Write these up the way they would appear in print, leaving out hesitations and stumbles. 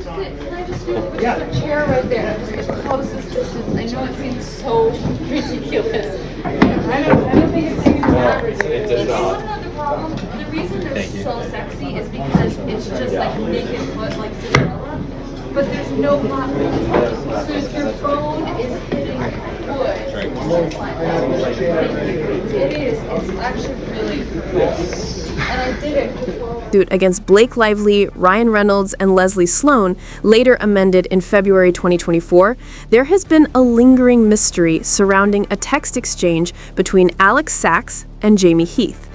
Can I just do it with just a chair right there? Just get the closest distance. I know it seems so ridiculous. I don't think it's taking the average. It does not. Another problem. The reason they're so sexy is because it's just like naked foot, like Cinderella, but there's no platform. So if your phone is hitting wood, it is. It's actually really cool. And I did it before. Suit against Blake Lively, Ryan Reynolds, and Leslie Sloan, later amended in February 2024, there has been a lingering mystery surrounding a text exchange between Alex Sachs and Jamie Heath.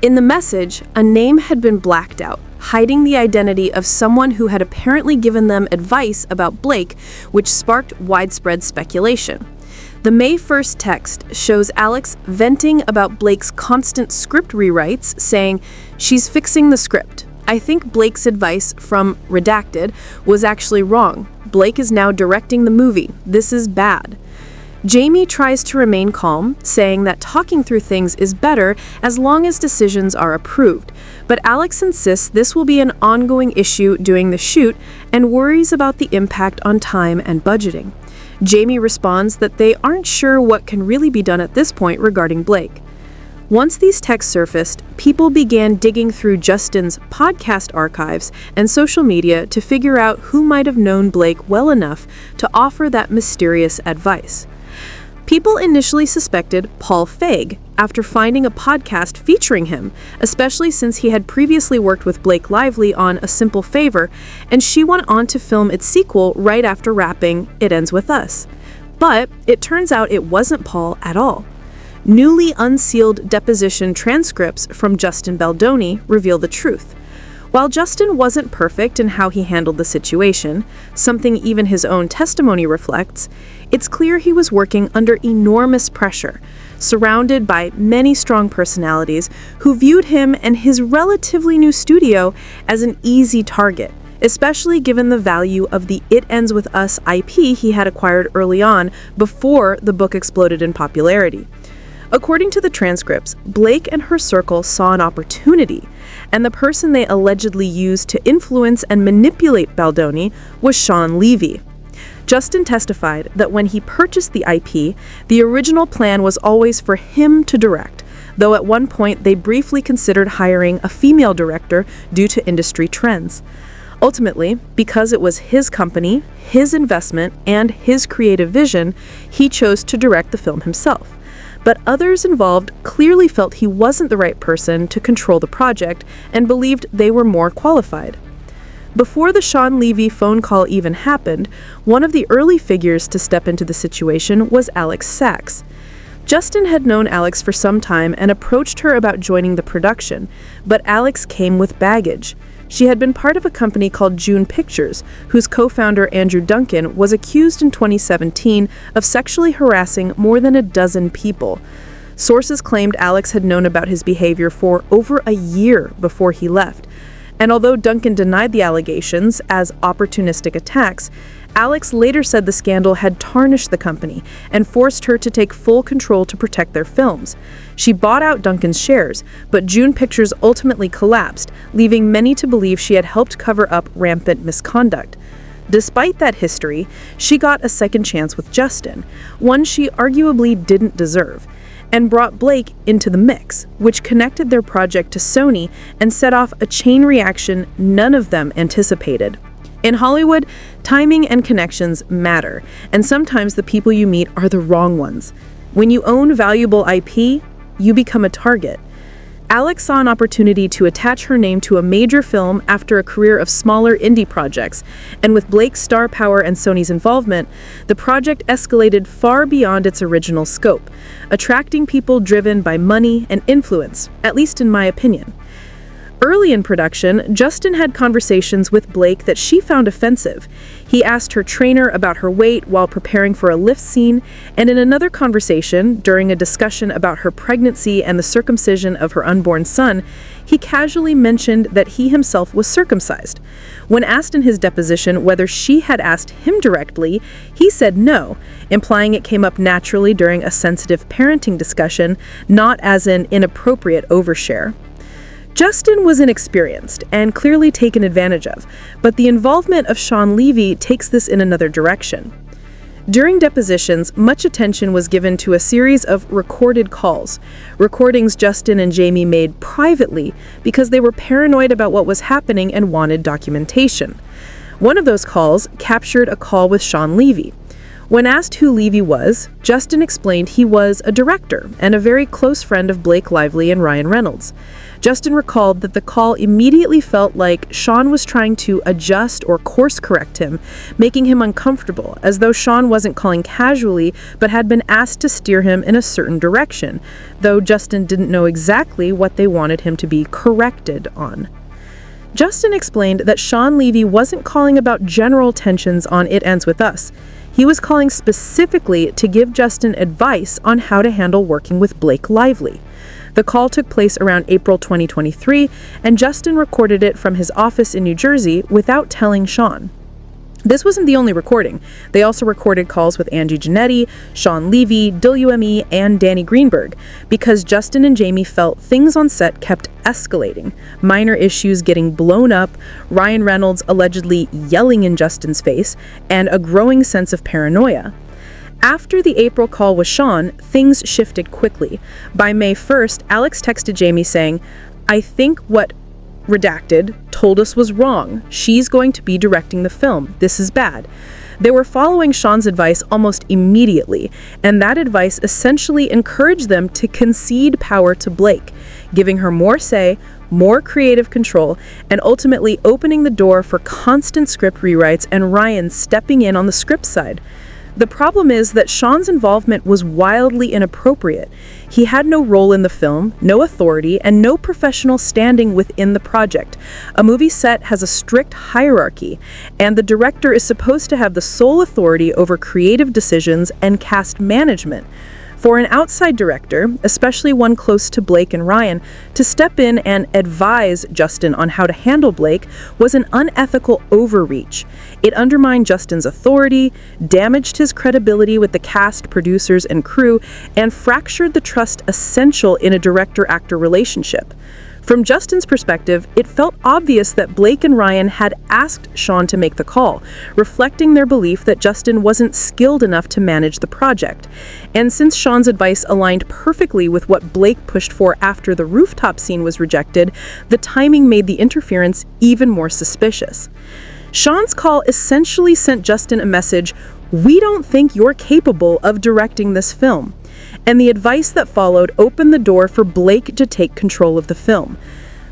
In the message, a name had been blacked out, hiding the identity of someone who had apparently given them advice about Blake, which sparked widespread speculation. The May 1st text shows Alex venting about Blake's constant script rewrites, saying, "She's fixing the script. I think Blake's advice from Redacted was actually wrong. Blake is now directing the movie. This is bad." Jamie tries to remain calm, saying that talking through things is better as long as decisions are approved. But Alex insists this will be an ongoing issue during the shoot and worries about the impact on time and budgeting. Jamie responds that they aren't sure what can really be done at this point regarding Blake. Once these texts surfaced, people began digging through Justin's podcast archives and social media to figure out who might have known Blake well enough to offer that mysterious advice. People initially suspected Paul Feig after finding a podcast featuring him, especially since he had previously worked with Blake Lively on A Simple Favor, and she went on to film its sequel right after wrapping It Ends With Us. But it turns out it wasn't Paul at all. Newly unsealed deposition transcripts from Justin Baldoni reveal the truth. While Justin wasn't perfect in how he handled the situation, something even his own testimony reflects, it's clear he was working under enormous pressure, surrounded by many strong personalities who viewed him and his relatively new studio as an easy target, especially given the value of the It Ends With Us IP he had acquired early on before the book exploded in popularity. According to the transcripts, Blake and her circle saw an opportunity, and the person they allegedly used to influence and manipulate Baldoni was Shawn Levy. Justin testified that when he purchased the IP, the original plan was always for him to direct, though at one point they briefly considered hiring a female director due to industry trends. Ultimately, because it was his company, his investment, and his creative vision, he chose to direct the film himself. But others involved clearly felt he wasn't the right person to control the project and believed they were more qualified. Before the Shawn Levy phone call even happened, one of the early figures to step into the situation was Alex Sachs. Justin had known Alex for some time and approached her about joining the production, but Alex came with baggage. She had been part of a company called June Pictures, whose co-founder Andrew Duncan was accused in 2017 of sexually harassing more than a dozen people. Sources claimed Alex had known about his behavior for over a year before he left. And although Duncan denied the allegations as opportunistic attacks, Alex later said the scandal had tarnished the company and forced her to take full control to protect their films. She bought out Duncan's shares, but June Pictures ultimately collapsed, leaving many to believe she had helped cover up rampant misconduct. Despite that history, she got a second chance with Justin, one she arguably didn't deserve, and brought Blake into the mix, which connected their project to Sony and set off a chain reaction none of them anticipated. In Hollywood, timing and connections matter, and sometimes the people you meet are the wrong ones. When you own valuable IP, you become a target. Alex saw an opportunity to attach her name to a major film after a career of smaller indie projects, and with Blake's star power and Sony's involvement, the project escalated far beyond its original scope, attracting people driven by money and influence, at least in my opinion. Early in production, Justin had conversations with Blake that she found offensive. He asked her trainer about her weight while preparing for a lift scene, and in another conversation, during a discussion about her pregnancy and the circumcision of her unborn son, he casually mentioned that he himself was circumcised. When asked in his deposition whether she had asked him directly, he said no, implying it came up naturally during a sensitive parenting discussion, not as an inappropriate overshare. Justin was inexperienced and clearly taken advantage of, but the involvement of Shawn Levy takes this in another direction. During depositions, much attention was given to a series of recorded calls, recordings Justin and Jamie made privately because they were paranoid about what was happening and wanted documentation. One of those calls captured a call with Shawn Levy. When asked who Levy was, Justin explained he was a director and a very close friend of Blake Lively and Ryan Reynolds. Justin recalled that the call immediately felt like Shawn was trying to adjust or course correct him, making him uncomfortable, as though Shawn wasn't calling casually but had been asked to steer him in a certain direction, though Justin didn't know exactly what they wanted him to be corrected on. Justin explained that Shawn Levy wasn't calling about general tensions on It Ends With Us. He was calling specifically to give Justin advice on how to handle working with Blake Lively. The call took place around April 2023, and Justin recorded it from his office in New Jersey without telling Shawn. This wasn't the only recording. They also recorded calls with Angie Janetti, Shawn Levy, WME, and Danny Greenberg, because Justin and Jamie felt things on set kept escalating, minor issues getting blown up, Ryan Reynolds allegedly yelling in Justin's face, and a growing sense of paranoia. After the April call with Shawn, things shifted quickly. By May 1st, Alex texted Jamie saying, "I think what Redacted told us was wrong. She's going to be directing the film. This is bad." They were following Shawn's advice almost immediately, and that advice essentially encouraged them to concede power to Blake, giving her more say, more creative control, and ultimately opening the door for constant script rewrites and Ryan stepping in on the script side. The problem is that Shawn's involvement was wildly inappropriate. He had no role in the film, no authority, and no professional standing within the project. A movie set has a strict hierarchy, and the director is supposed to have the sole authority over creative decisions and cast management. For an outside director, especially one close to Blake and Ryan, to step in and advise Justin on how to handle Blake was an unethical overreach. It undermined Justin's authority, damaged his credibility with the cast, producers, and crew, and fractured the trust essential in a director-actor relationship. From Justin's perspective, it felt obvious that Blake and Ryan had asked Shawn to make the call, reflecting their belief that Justin wasn't skilled enough to manage the project. And since Shawn's advice aligned perfectly with what Blake pushed for after the rooftop scene was rejected, the timing made the interference even more suspicious. Shawn's call essentially sent Justin a message, "We don't think you're capable of directing this film." And the advice that followed opened the door for Blake to take control of the film.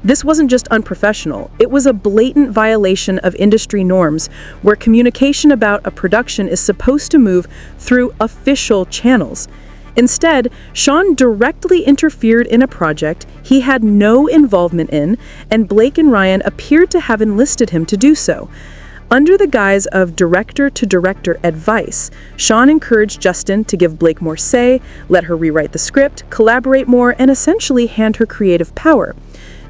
This wasn't just unprofessional, it was a blatant violation of industry norms, where communication about a production is supposed to move through official channels. Instead, Shawn directly interfered in a project he had no involvement in, and Blake and Ryan appeared to have enlisted him to do so. Under the guise of director-to-director advice, Shawn encouraged Justin to give Blake more say, let her rewrite the script, collaborate more, and essentially hand her creative power.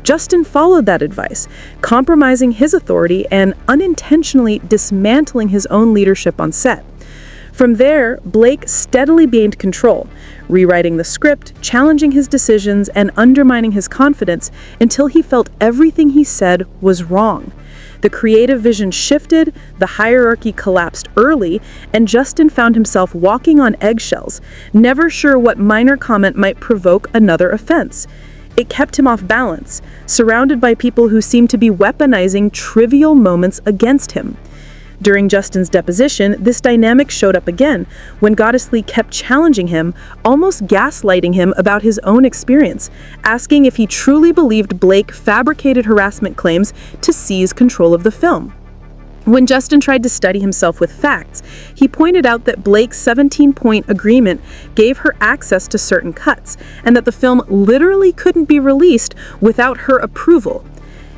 Justin followed that advice, compromising his authority and unintentionally dismantling his own leadership on set. From there, Blake steadily gained control, rewriting the script, challenging his decisions, and undermining his confidence until he felt everything he said was wrong. The creative vision shifted, the hierarchy collapsed early, and Justin found himself walking on eggshells, never sure what minor comment might provoke another offense. It kept him off balance, surrounded by people who seemed to be weaponizing trivial moments against him. During Justin's deposition, this dynamic showed up again, when Goddessly kept challenging him, almost gaslighting him about his own experience, asking if he truly believed Blake fabricated harassment claims to seize control of the film. When Justin tried to study himself with facts, he pointed out that Blake's 17-point agreement gave her access to certain cuts, and that the film literally couldn't be released without her approval.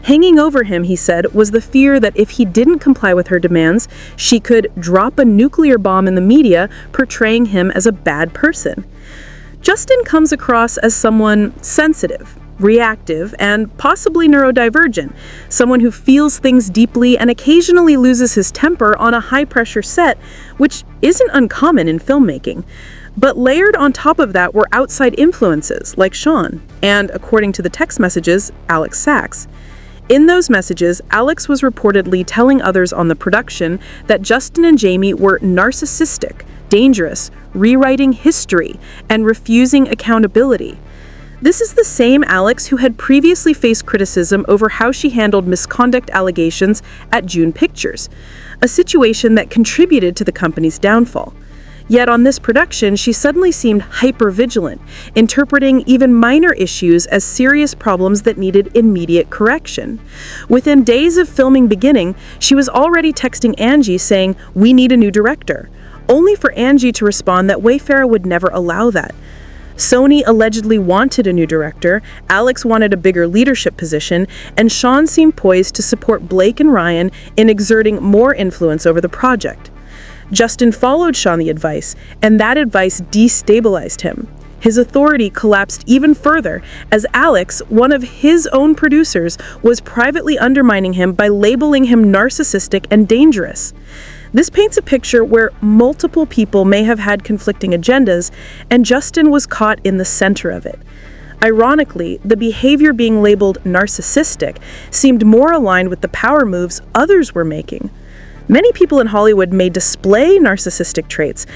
Hanging over him, he said, was the fear that if he didn't comply with her demands, she could drop a nuclear bomb in the media, portraying him as a bad person. Justin comes across as someone sensitive, reactive, and possibly neurodivergent, someone who feels things deeply and occasionally loses his temper on a high-pressure set, which isn't uncommon in filmmaking. But layered on top of that were outside influences, like Shawn, and, according to the text messages, Alex Sachs. In those messages, Alex was reportedly telling others on the production that Justin and Jamie were narcissistic, dangerous, rewriting history, and refusing accountability. This is the same Alex who had previously faced criticism over how she handled misconduct allegations at June Pictures, a situation that contributed to the company's downfall. Yet on this production, she suddenly seemed hyper-vigilant, interpreting even minor issues as serious problems that needed immediate correction. Within days of filming beginning, she was already texting Angie saying, "We need a new director," only for Angie to respond that Wayfarer would never allow that. Sony allegedly wanted a new director, Alex wanted a bigger leadership position, and Shawn seemed poised to support Blake and Ryan in exerting more influence over the project. Justin followed Shawn the advice, and that advice destabilized him. His authority collapsed even further as Alex, one of his own producers, was privately undermining him by labeling him narcissistic and dangerous. This paints a picture where multiple people may have had conflicting agendas, and Justin was caught in the center of it. Ironically, the behavior being labeled narcissistic seemed more aligned with the power moves others were making. Many people in Hollywood may display narcissistic traits,